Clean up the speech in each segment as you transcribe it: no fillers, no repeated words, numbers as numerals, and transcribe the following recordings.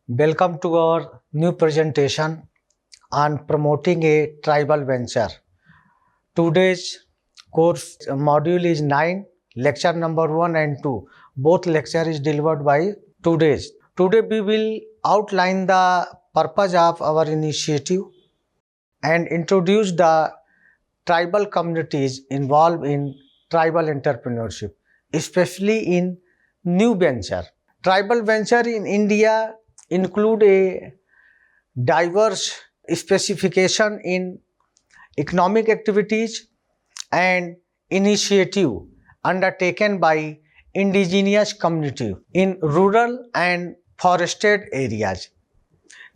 Welcome to our new presentation on promoting a tribal venture. Today's course module is 9, lecture number 1 and 2. Both lecture is delivered by today's. Today we will outline the purpose of our initiative and introduce the tribal communities involved in tribal entrepreneurship, especially in new venture. Tribal venture in India include a diverse specification in economic activities and initiative undertaken by indigenous community in rural and forested areas.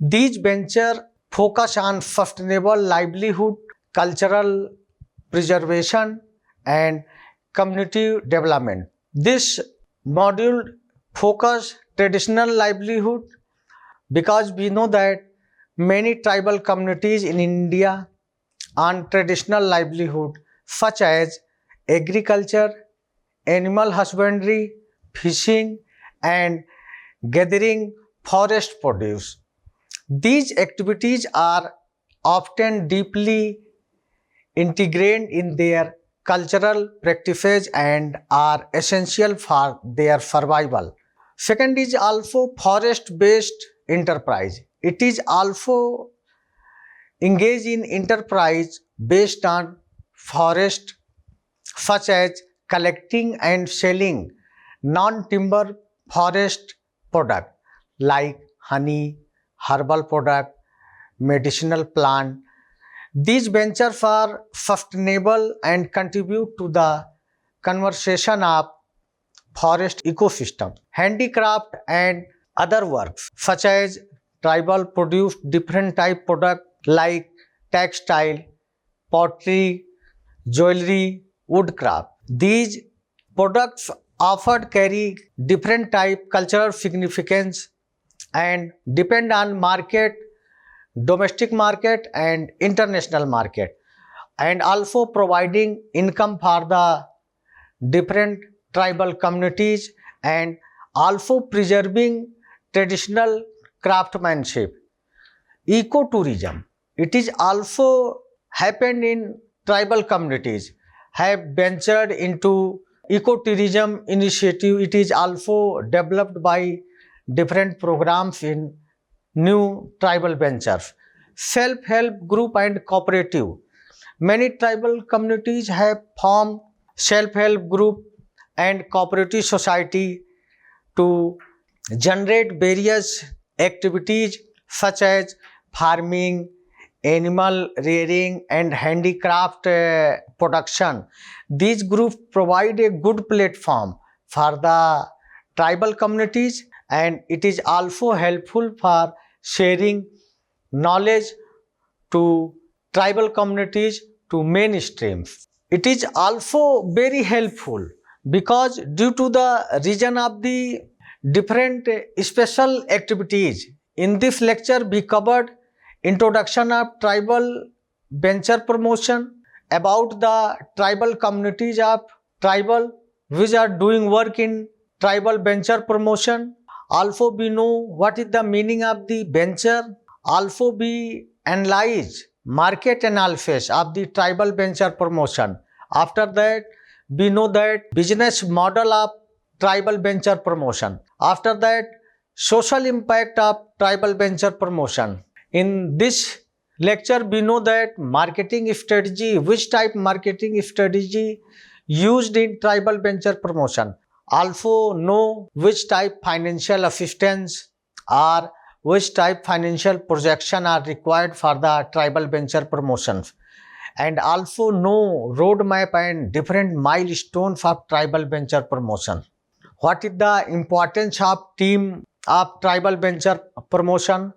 These ventures focus on sustainable livelihood, cultural preservation, and community development. This module focus traditional livelihood because we know that many tribal communities in India on traditional livelihood such as agriculture, animal husbandry, fishing, and gathering forest produce. These activities are often deeply integrated in their cultural practices and are essential for their survival. Second is also forest-based enterprise. It is also engaged in enterprise based on forest such as collecting and selling non-timber forest product like honey, herbal product, medicinal plant. These ventures are sustainable and contribute to the conservation of forest ecosystem. Handicraft and other works such as tribal produce different type product like textile, pottery, jewelry, woodcraft. These products offered carry different type cultural significance and depend on market, domestic market and international market, and also providing income for the different tribal communities and also preserving traditional craftsmanship. Ecotourism, it is also happened in tribal communities have ventured into ecotourism initiative. It is also developed by different programs in new tribal ventures. Self-help group and cooperative. Many tribal communities have formed self-help group and cooperative society to generate various activities such as farming, animal rearing and handicraft production. These groups provide a good platform for the tribal communities and it is also helpful for sharing knowledge to tribal communities to mainstreams. It is also very helpful because due to the reason of the different special activities. In this lecture we covered introduction of tribal venture promotion, about the tribal communities of tribal which are doing work in tribal venture promotion. Also we know what is the meaning of the venture. Also we analyze market analysis of the tribal venture promotion. After that we know that business model of tribal venture promotion. After that social impact of tribal venture promotion. In this lecture we know that marketing strategy, which type marketing strategy used in tribal venture promotion. Also know which type financial assistance or which type financial projection are required for the tribal venture promotions, and also know roadmap and different milestones of tribal venture promotion. What is the importance of team of tribal venture promotion,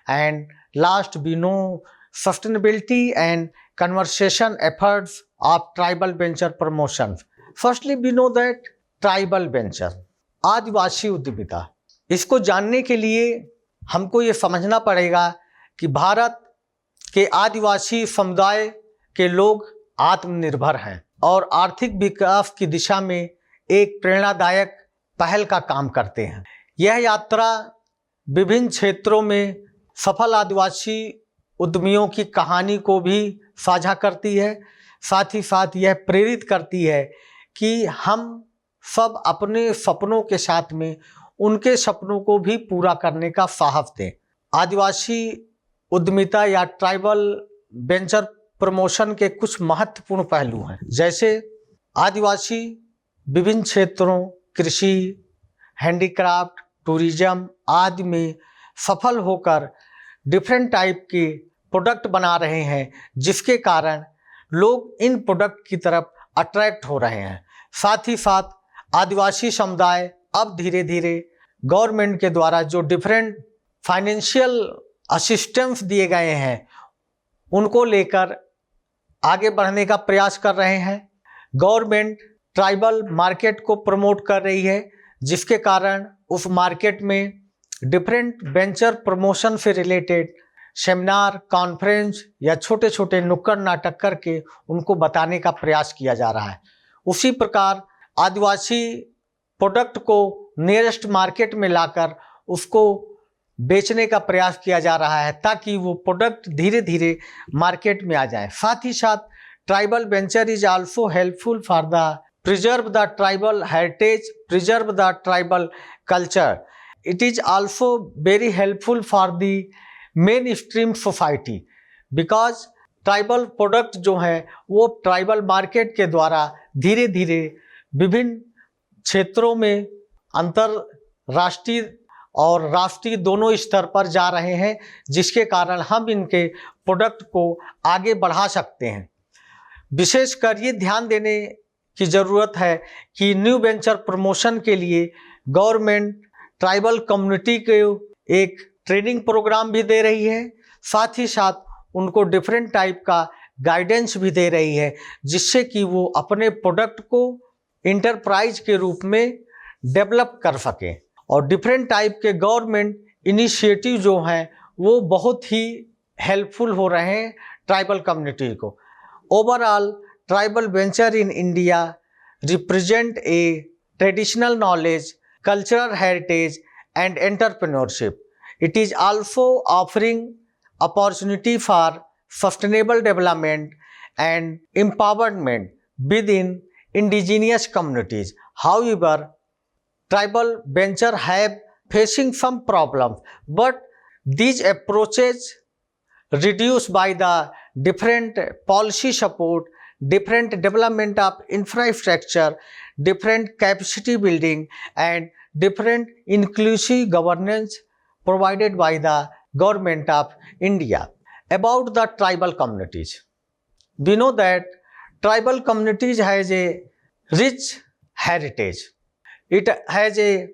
and last we know sustainability and conservation efforts of tribal venture promotion. Firstly we know that tribal venture आदिवासी उद्यमिता, इसको जानने के लिए हमको ये समझना पड़ेगा कि भारत के आदिवासी समुदाय के लोग आत्मनिर्भर हैं और आर्थिक विकास की दिशा में एक प्रेरणादायक पहल का काम करते हैं। यह यात्रा विभिन्न क्षेत्रों में सफल आदिवासी उद्यमियों की कहानी को भी साझा करती है। साथ ही साथ यह प्रेरित करती है कि हम सब अपने सपनों के साथ में उनके सपनों को भी पूरा करने का साहस दें। आदिवासी उद्यमिता या ट्राइबल वेंचर प्रमोशन के कुछ महत्वपूर्ण पहलू हैं, जैसे आदिवासी विभिन्न क्षेत्रों कृषि, हैंडीक्राफ्ट, टूरिज्म आदि में सफल होकर डिफरेंट टाइप के प्रोडक्ट बना रहे हैं, जिसके कारण लोग इन प्रोडक्ट की तरफ अट्रैक्ट हो रहे हैं। साथ ही साथ आदिवासी समुदाय अब धीरे धीरे गवर्नमेंट के द्वारा जो डिफरेंट फाइनेंशियल असिस्टेंस दिए गए हैं उनको लेकर आगे बढ़ने का प्रयास कर रहे हैं। गवर्नमेंट ट्राइबल मार्केट को प्रमोट कर रही है, जिसके कारण उस मार्केट में डिफरेंट वेंचर प्रमोशन से रिलेटेड सेमिनार, कॉन्फ्रेंस या छोटे छोटे नुक्कड़ नाटक करके उनको बताने का प्रयास किया जा रहा है। उसी प्रकार आदिवासी प्रोडक्ट को नियरेस्ट मार्केट में लाकर उसको बेचने का प्रयास किया जा रहा है, ताकि वो प्रोडक्ट धीरे धीरे मार्केट में आ जाए। साथ ही साथ tribal venture is also helpful for the preserve the tribal heritage, preserve the tribal culture. It is also very helpful for the main stream society, because tribal product जो है वो ट्राइबल मार्केट के द्वारा धीरे धीरे विभिन्न क्षेत्रों में अंतरराष्ट्रीय और राष्ट्रीय दोनों स्तर पर जा रहे हैं, जिसके कारण हम इनके प्रोडक्ट को आगे बढ़ा सकते हैं। विशेषकर ये ध्यान देने की ज़रूरत है कि न्यू वेंचर प्रमोशन के लिए गवर्नमेंट ट्राइबल कम्युनिटी को एक ट्रेनिंग प्रोग्राम भी दे रही है, साथ ही साथ उनको डिफरेंट टाइप का गाइडेंस भी दे रही है, जिससे कि वो अपने प्रोडक्ट को इंटरप्राइज के रूप में डेवलप कर सकें। और डिफरेंट टाइप के गवर्नमेंट इनिशिएटिव जो हैं वो बहुत ही हेल्पफुल हो रहे हैं ट्राइबल कम्युनिटी को। Overall tribal venture in India represent a traditional knowledge, cultural heritage and entrepreneurship. It is also offering opportunity for sustainable development and empowerment within indigenous communities. However, tribal venture have facing some problems, but these approaches reduced by the different policy support, different development of infrastructure, different capacity building and different inclusive governance provided by the government of India. About the tribal communities, we know that tribal communities has a rich heritage, it has a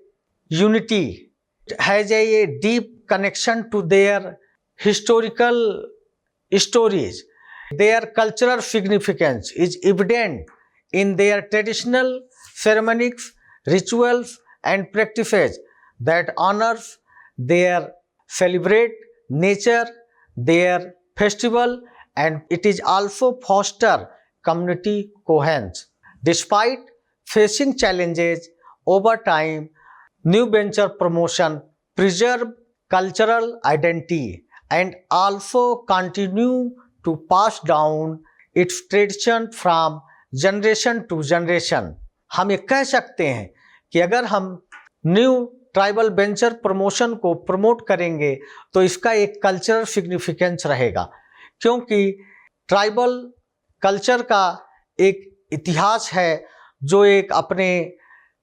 unity, it has a deep connection to their historical stories. Their cultural significance is evident in their traditional ceremonies, rituals and practices that honors their celebrate nature, their festival, and it is also foster community cohesion. Despite facing challenges over time, new venture promotion preserve cultural identity and also continue to pass down its tradition from generation to generation. हम ये कह सकते हैं कि अगर हम new tribal venture promotion को promote करेंगे तो इसका एक कल्चरल सिग्निफिकेंस रहेगा, क्योंकि ट्राइबल कल्चर का एक इतिहास है जो एक अपने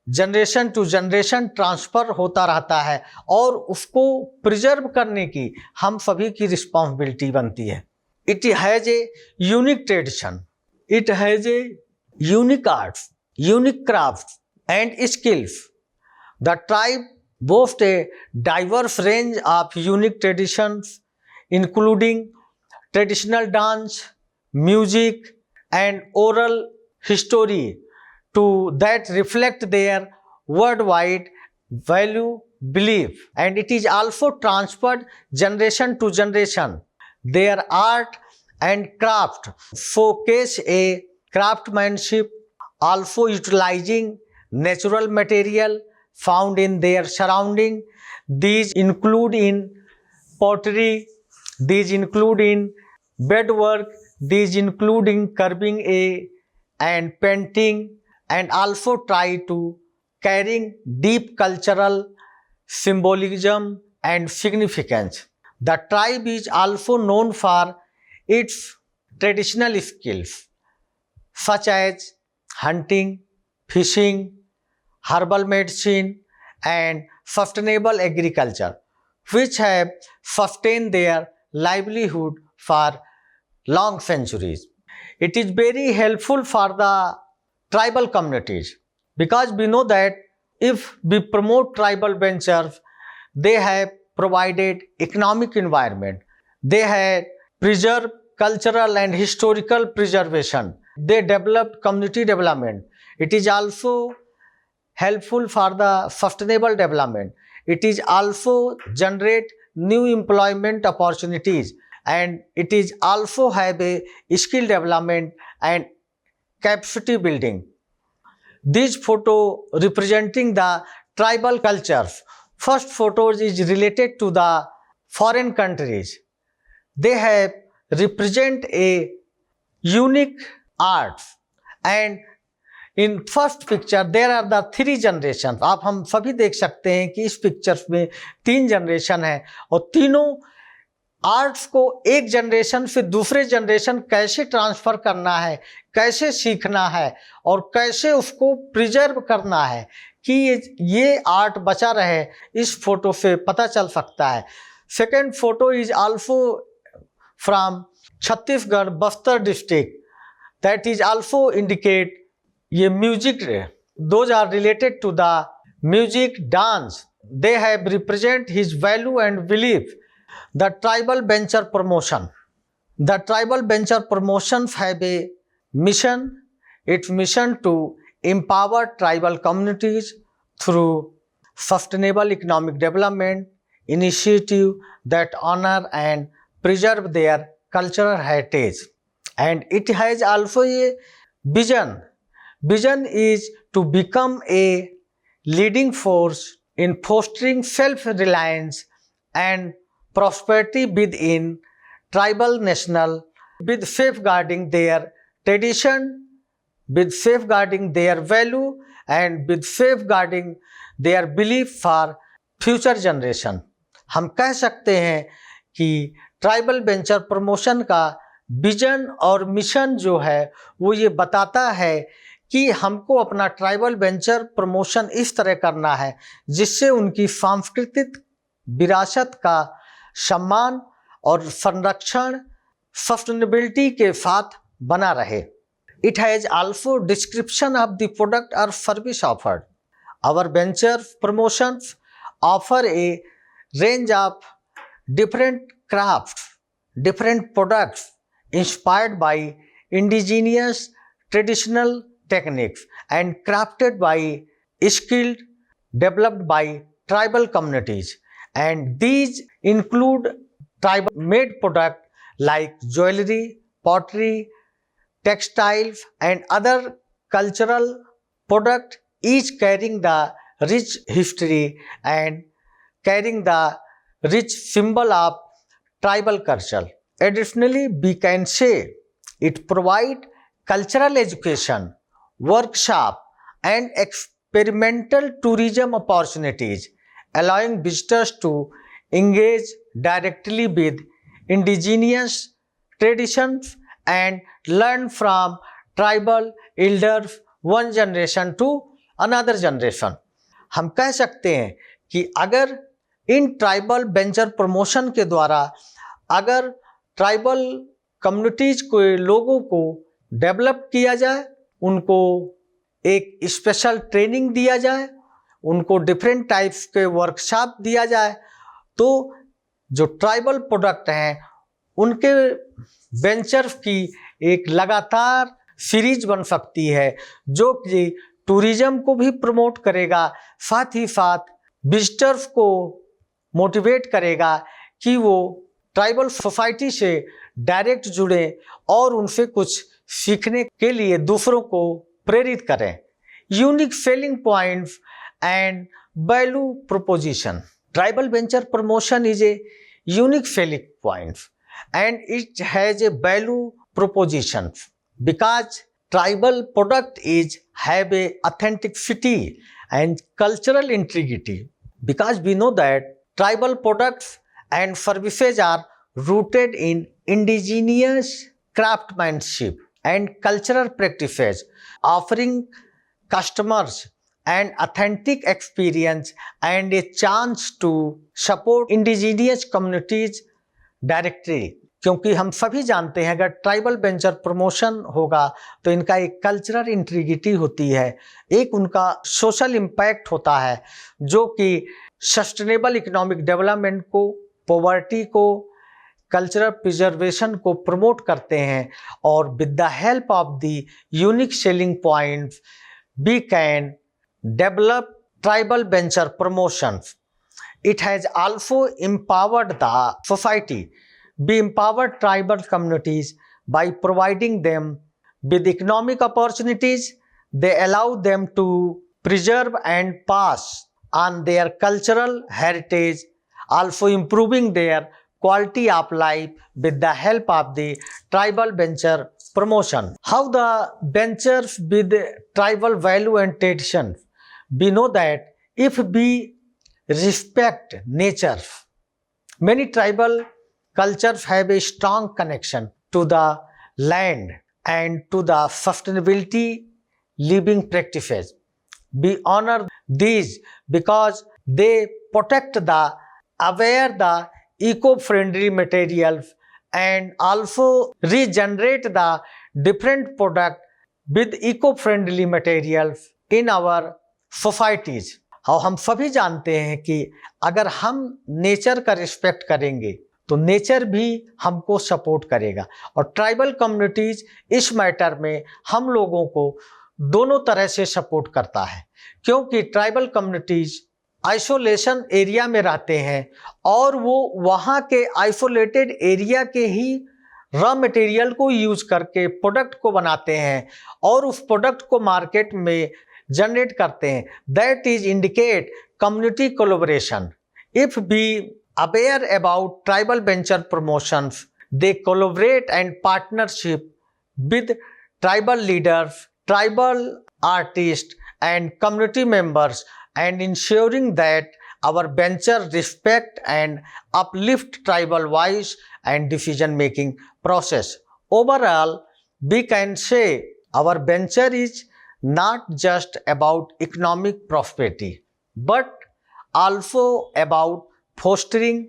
जनरेशन टू जनरेशन ट्रांसफ़र होता रहता है और उसको प्रिजर्व करने की हम सभी की रिस्पॉन्सिबिलिटी बनती है। It has a unique tradition, it has a unique arts, unique crafts and skills. The tribe boasts a diverse range of unique traditions, including traditional dance, music and oral history that reflect their worldwide value belief, and it is also transferred generation to generation. Their art and craft showcase a craftsmanship, also utilizing natural material found in their surrounding. These include in pottery, these include in beadwork, these include in carving and painting, and also try to carrying deep cultural symbolism and significance. The tribe is also known for its traditional skills such as hunting, fishing, herbal medicine, and sustainable agriculture, which have sustained their livelihood for long centuries. It is very helpful for the tribal communities because we know that if we promote tribal ventures, they have provided economic environment, they had preserved cultural and historical preservation, they developed community development. It is also helpful for the sustainable development. It is also generate new employment opportunities, and it is also have a skill development and capacity building. These photo representing the tribal cultures. First photos is related to the foreign countries. They have represent a unique art, and in first picture there are the 3 generation. आप हम सभी देख सकते हैं कि इस pictures में 3 generation है और तीनों आर्ट्स को एक जनरेशन से दूसरे जनरेशन कैसे ट्रांसफर करना है, कैसे सीखना है और कैसे उसको प्रिजर्व करना है कि ये आर्ट बचा रहे, इस फोटो से पता चल सकता है. Second photo is also from Chhattisgarh Bastar district, that is also indicate ये music, those are related to the music dance. They have represent his value and belief. The tribal venture promotion. The tribal venture promotion have a mission. Its mission to empower tribal communities through sustainable economic development initiative that honor and preserve their cultural heritage. And it has also a vision. Vision is to become a leading force in fostering self-reliance and prosperity within tribal national, with safeguarding their tradition, with safeguarding their value, and with safeguarding their belief for future generation. हम कह सकते हैं कि tribal venture promotion का vision और mission जो है वो ये बताता है कि हमको अपना ट्राइबल वेंचर प्रमोशन इस तरह करना है जिससे उनकी सांस्कृतिक विरासत का सम्मान और संरक्षण सस्टेनेबिलिटी के साथ बना रहे. It has also description of the product or service offered. Our venture promotions offer a range of different crafts, different products inspired by indigenous traditional techniques and crafted by skilled, developed by tribal communities. And these include tribal made products like jewelry, pottery, textiles and other cultural products, each carrying the rich history and carrying the rich symbol of tribal culture. Additionally, we can say it provides cultural education, workshop and experimental tourism opportunities, allowing visitors to engage directly with indigenous traditions and learn from tribal elders one generation to another generation. हम कह सकते हैं कि अगर in tribal venture promotion के द्वारा अगर tribal communities के लोगों को डेवलप किया जाए, उनको एक स्पेशल ट्रेनिंग दिया जाए, उनको डिफरेंट टाइप्स के वर्कशॉप दिया जाए, तो जो ट्राइबल प्रोडक्ट हैं उनके वेंचर्स की एक लगातार सीरीज बन सकती है जो कि टूरिज्म को भी प्रमोट करेगा, साथ ही साथ विजिटर्स को मोटिवेट करेगा कि वो ट्राइबल सोसाइटी से डायरेक्ट जुड़े और उनसे कुछ सीखने के लिए दूसरों को प्रेरित करें. Unique selling points and value proposition. Tribal venture promotion is a unique selling point and it has a value proposition because tribal product is have a authenticity and cultural integrity, because we know that tribal products and services are rooted in indigenous craftsmanship and cultural practices, offering customers an authentic experience and a chance to support indigenous communities directly. क्योंकि हम सभी जानते हैं अगर tribal venture promotion होगा तो इनका एक कल्चरल इंटीग्रिटी होती है, एक उनका सोशल इम्पैक्ट होता है जो कि सस्टेनेबल इकोनॉमिक डेवलपमेंट को, पॉवर्टी को, कल्चरल प्रिजर्वेशन को प्रमोट करते हैं। और with the help of the unique selling points we can develop tribal venture promotions. It has also empowered the society. We empower tribal communities by providing them with economic opportunities. They allow them to preserve and pass on their cultural heritage, also improving their quality of life with the help of the tribal venture promotion. How the ventures with tribal value and traditions? We know that if we respect nature, many tribal cultures have a strong connection to the land and to the sustainability living practices. We honor these because they protect the aware the eco-friendly materials and also regenerate the different product with eco-friendly materials in our societies. और हम सभी जानते हैं कि अगर हम nature का respect करेंगे तो नेचर भी हमको सपोर्ट करेगा। और ट्राइबल कम्युनिटीज इस मैटर में हम लोगों को दोनों तरह से सपोर्ट करता है, क्योंकि ट्राइबल कम्युनिटीज आइसोलेशन एरिया में रहते हैं और वो वहाँ के आइसोलेटेड एरिया के ही रॉ मटेरियल को यूज करके प्रोडक्ट को बनाते हैं और उस प्रोडक्ट को मार्केट में जनरेट करते हैं। That is indicate community collaboration. If be aware about tribal venture promotions, they collaborate and partnership with tribal leaders, tribal artist and community members and ensuring that our venture respect and uplift tribal voice and decision making process. Overall, we can say our venture is not just about economic prosperity but also about fostering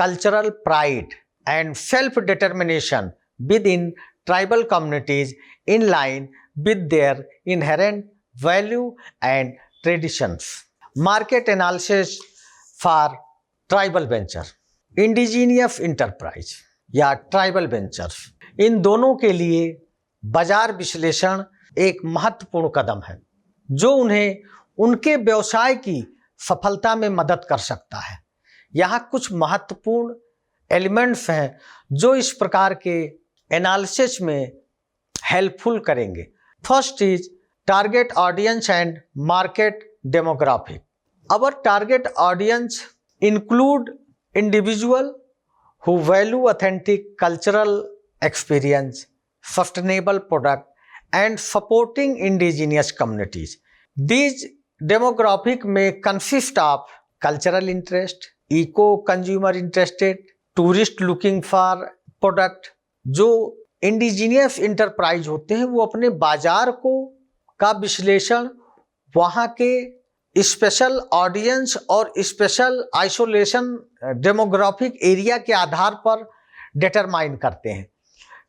cultural pride and self-determination within tribal communities in line with their inherent value and traditions. Market analysis for tribal venture, indigenous enterprise या tribal ventures, इन दोनों के लिए बाजार विश्लेषण एक महत्वपूर्ण कदम है जो उन्हें उनके व्यवसाय की सफलता में मदद कर सकता है। यहाँ कुछ महत्वपूर्ण एलिमेंट्स हैं जो इस प्रकार के एनालिसिस में हेल्पफुल करेंगे। First is target audience and market demographic. Our target audience include individual who value authentic cultural experience, sustainable product and supporting indigenous communities. These demographic may consist of cultural interest, eco-consumer interested, tourist looking for product। जो indigenous enterprise होते हैं वो अपने बाजार को का विश्लेषण वहाँ के स्पेशल ऑडियंस और स्पेशल आइसोलेशन डेमोग्राफिक एरिया के आधार पर डिटरमाइन करते हैं,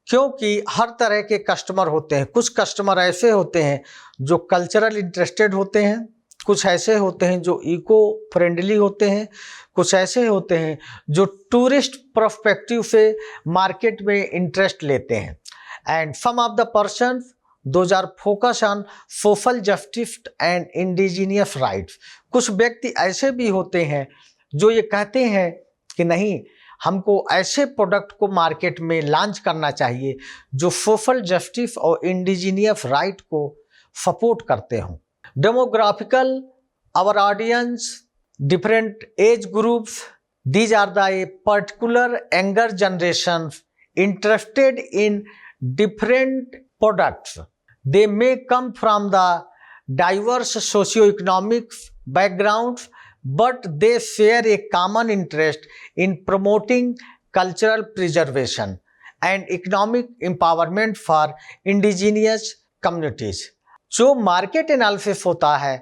क्योंकि हर तरह के कस्टमर होते हैं। कुछ कस्टमर ऐसे होते हैं जो कल्चरल इंटरेस्टेड होते हैं, कुछ ऐसे होते हैं जो इको फ्रेंडली होते हैं, कुछ ऐसे होते हैं जो टूरिस्ट पर्सपेक्टिव से मार्केट में इंटरेस्ट लेते हैं। And some of the persons Those are focused on social justice and indigenous rights। कुछ व्यक्ति ऐसे भी होते हैं जो ये कहते हैं कि नहीं, हमको ऐसे प्रोडक्ट को मार्केट में लॉन्च करना चाहिए जो सोशल जस्टिस और इंडिजीनियस राइट को सपोर्ट करते हों। डेमोग्राफिकल our audience, different age groups. These are the particular younger generations interested in different products. They may come from the diverse socio-economic backgrounds, but they share a common interest in promoting cultural preservation and economic empowerment for indigenous communities. जो market analysis होता है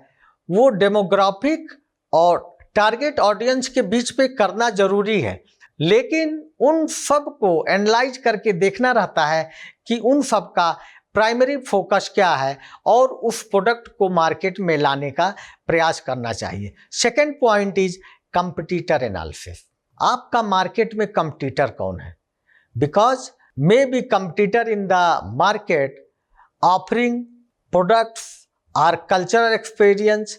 वो demographic और target audience के बीच पे करना जरूरी है, लेकिन उन सब को एनालाइज करके देखना रहता है कि उन सब का प्राइमरी फोकस क्या है और उस प्रोडक्ट को मार्केट में लाने का प्रयास करना चाहिए। Second point is competitor analysis. आपका मार्केट में कंपटीटर कौन है? Because may be competitor in the market offering products or cultural experience.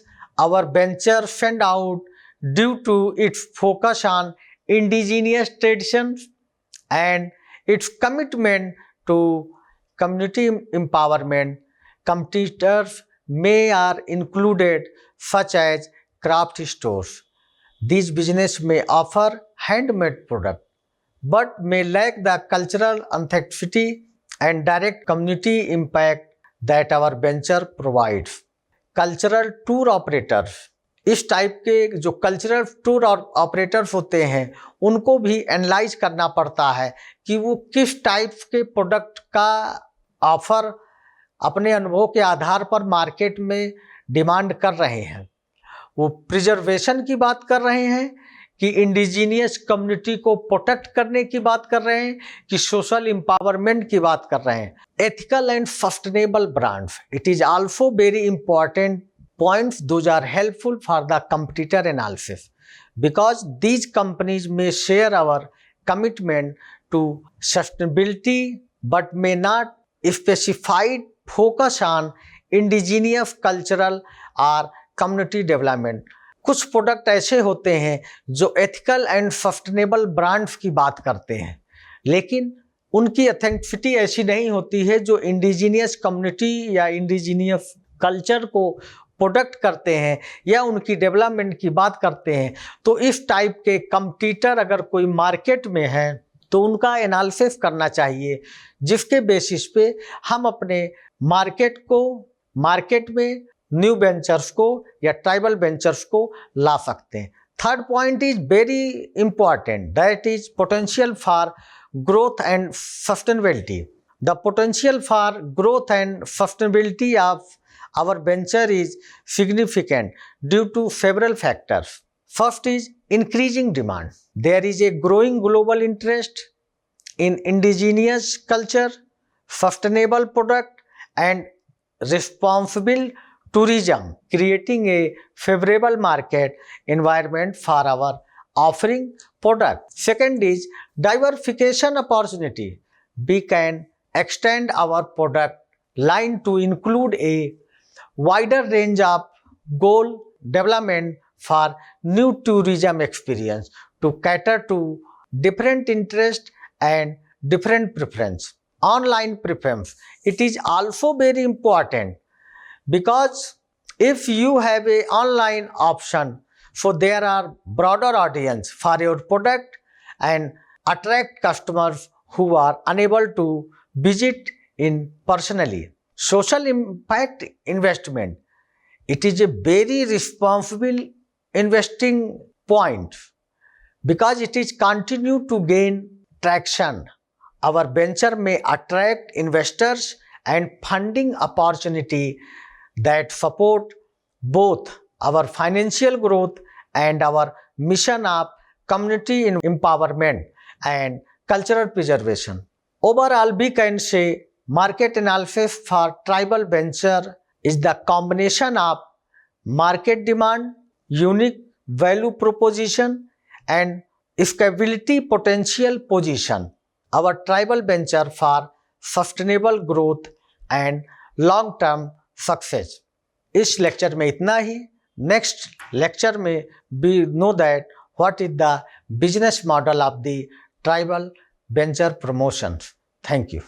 Our venture stand out due to its focus on indigenous traditions and its commitment to community empowerment. Competitors may are included such as craft stores. These businesses may offer handmade products but may lack the cultural authenticity and direct community impact that our venture provides. Cultural tour operators, इस type के जो cultural tour operators होते हैं उनको भी analyse करना पड़ता है कि वो किस टाइप के प्रोडक्ट का ऑफर अपने अनुभव के आधार पर मार्केट में डिमांड कर रहे हैं। वो प्रिजर्वेशन की बात कर रहे हैं कि इंडिजीनियस कम्युनिटी को प्रोटेक्ट करने की बात कर रहे हैं कि सोशल एम्पावरमेंट की बात कर रहे हैं। Ethical and sustainable brands, it is also very important points, those are helpful for the competitor analysis because these companies में share our commitment to sustainability but may not specified focus on indigenous cultural और community development. कुछ product ऐसे होते हैं जो ethical and sustainable brands की बात करते हैं, लेकिन उनकी ऑथेंटिसिटी ऐसी नहीं होती है जो इंडिजीनियस कम्युनिटी या इंडिजीनियस कल्चर को प्रोडक्ट करते हैं या उनकी डेवलपमेंट की बात करते हैं। तो इस टाइप के कंपटीटर अगर कोई मार्केट में है तो उनका एनालिसिस करना चाहिए, जिसके बेसिस पे हम अपने मार्केट में न्यू वेंचर्स को या ट्राइबल वेंचर्स को ला सकते हैं। Third point is very important, that is potential for growth and sustainability. The potential for growth and sustainability of our venture is significant due to several factors. First is increasing demand. There is a growing global interest in indigenous culture, sustainable product and responsible tourism, creating a favorable market environment for our offering product. Second is diversification opportunity. We can extend our product line to include a wider range of goal development for new tourism experience to cater to different interest and different preference. Online preference, it is also very important because if you have a online option, so there are broader audience for your product and attract customers who are unable to visit in personally. Social impact investment, it is a very responsible investing point because it is continue to gain traction. Our venture may attract investors and funding opportunity that support both our financial growth and our mission of community empowerment and cultural preservation. Overall, we can say market analysis for tribal venture is the combination of market demand, unique value proposition and scalability potential position. Our tribal venture for sustainable growth and long term success. इस lecture में इतना ही। Next lecture में we know that what is the business model of the tribal venture promotion. Thank you.